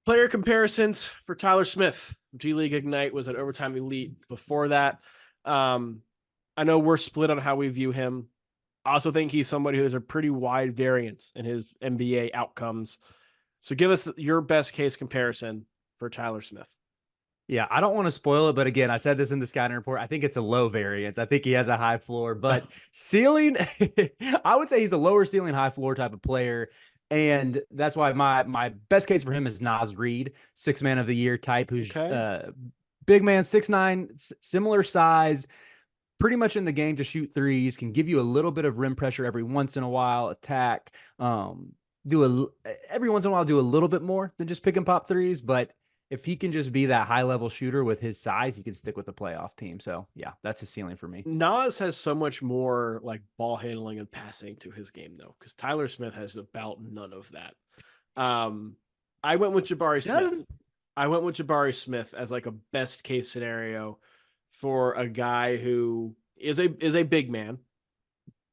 Player comparisons for Tyler Smith. G League Ignite was an overtime elite before that. I know we're split on how we view him. I also think he's somebody who has a pretty wide variance in his NBA outcomes. So give us your best case comparison for Tyler Smith. Yeah, I don't want to spoil it, but again, I said this in the scouting report. I think it's a low variance. I think he has a high floor, but ceiling, I would say he's a lower ceiling, high floor type of player. And that's why my best case for him is Naz Reid, six man of the year type, who's Okay. big man, 6'9", similar size, pretty much in the game to shoot threes, can give you a little bit of rim pressure every once in a while, attack, every once in a while do a little bit more than just pick and pop threes, but if he can just be that high level shooter with his size, he can stick with the playoff team. So yeah, that's his ceiling for me. Nas has so much more like ball handling and passing to his game though, because Tyler Smith has about none of that. I went with Jabari Smith. I went with Jabari Smith as like a best case scenario for a guy who is a big man,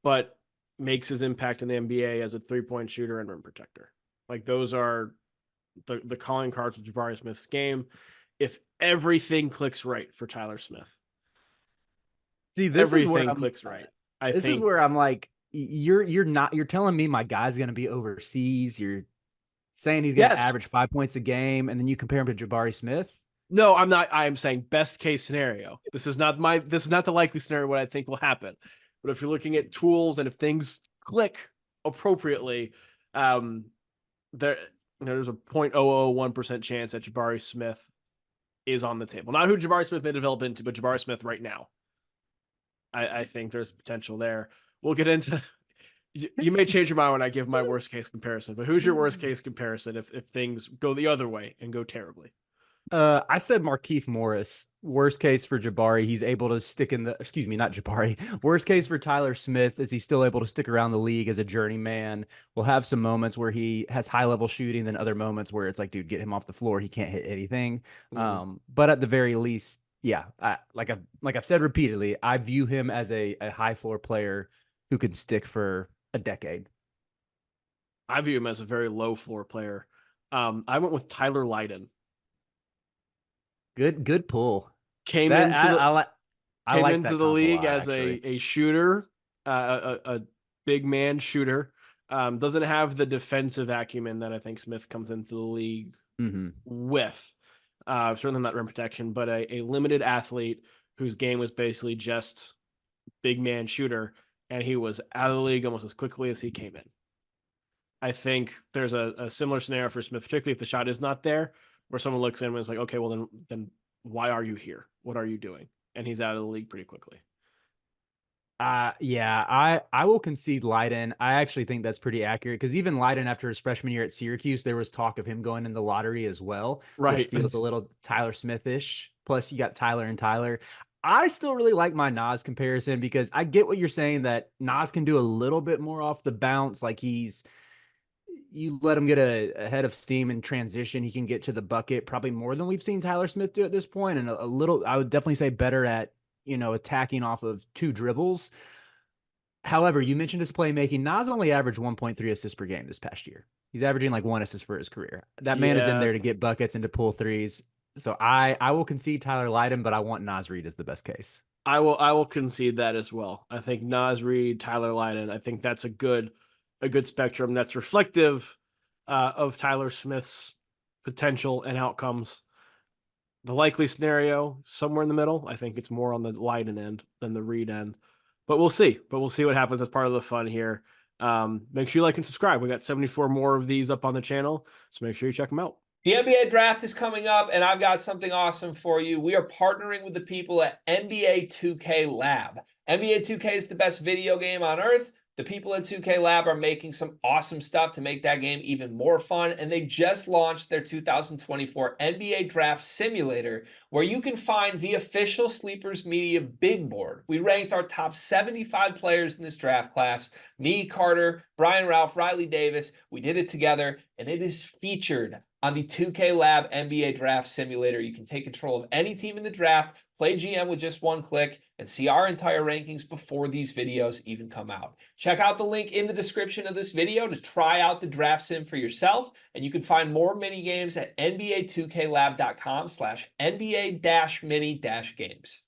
but makes his impact in the NBA as a 3-point shooter and rim protector. Like those are the calling cards of Jabari Smith's game. If everything clicks right for Tyler Smith, See, everything clicks right. I this is think where I'm like, you're telling me my guy's going to be overseas. You're saying he's going to yes. average 5 points a game, and then you compare him to Jabari Smith. No, I'm not. I am saying best case scenario. This is not the likely scenario what I think will happen. But if you're looking at tools and if things click appropriately, there's a 0.001% chance that Jabari Smith is on the table. Not who Jabari Smith may develop into, but Jabari Smith right now. I think there's potential there. We'll get into. You may change your mind when I give my worst case comparison, but who's your worst case comparison if things go the other way and go terribly? I said Markieff Morris. Worst case for Jabari, he's able to stick in the. Excuse me, not Jabari. Worst case for Tyler Smith is he's still able to stick around the league as a journeyman. We'll have some moments where he has high level shooting, then other moments where it's like, dude, get him off the floor. He can't hit anything. But at the very least, yeah, like I've said repeatedly, I view him as a high floor player who can stick for a decade. I view him as a very low floor player. I went with Tyler Lydon. Good pull. Came That into the I like that the comp a league lot, as actually. a shooter, a big man shooter. Doesn't have the defensive acumen that I think Smith comes into the league with. Certainly not rim protection, but a limited athlete whose game was basically just big man shooter, and he was out of the league almost as quickly as he came in. I think there's a similar scenario for Smith, particularly if the shot is not there, where someone looks in and is like, okay, well then why are you here? What are you doing? And he's out of the league pretty quickly. Yeah, I will concede Lydon. I actually think that's pretty accurate because even Lydon, after his freshman year at Syracuse, there was talk of him going in the lottery as well, which Right. feels a little Tyler Smith-ish. Plus, you got Tyler and Tyler. I still really like my Nas comparison because I get what you're saying that Nas can do a little bit more off the bounce. Like you let him get a head of steam in transition, he can get to the bucket probably more than we've seen Tyler Smith do at this point, and a little, I would definitely say better at attacking off of two dribbles. However, you mentioned his playmaking. Nas only averaged 1.3 assists per game this past year. He's averaging like one assist for his career. That man is in Yeah. there to get buckets and to pull threes. So I will concede Tyler Lydon, but I want Nas Reid as the best case. I will concede that as well. I think Nas Reid, Tyler Lydon, I think that's a good spectrum that's reflective of Tyler Smith's potential and outcomes. The likely scenario, somewhere in the middle. I think it's more on the Lydon end than the Reid end. But we'll see. But we'll see what happens as part of the fun here. Make sure you like and subscribe. We got 74 more of these up on the channel, so make sure you check them out. The NBA draft is coming up, and I've got something awesome for you. We are partnering with the people at NBA 2K Lab. NBA 2K is the best video game on earth. The people at 2K Lab are making some awesome stuff to make that game even more fun, and they just launched their 2024 NBA Draft Simulator, where you can find the official Sleepers Media big board. We ranked our top 75 players in this draft class. Me, Carter, Brian Ralph, Riley Davis. We did it together, and it is featured on the 2K Lab NBA Draft Simulator. You can take control of any team in the draft play GM with just one click, and see our entire rankings before these videos even come out. Check out the link in the description of this video to try out the draft sim for yourself, and you can find more mini games at NBA2KLab.com/NBA-mini-games.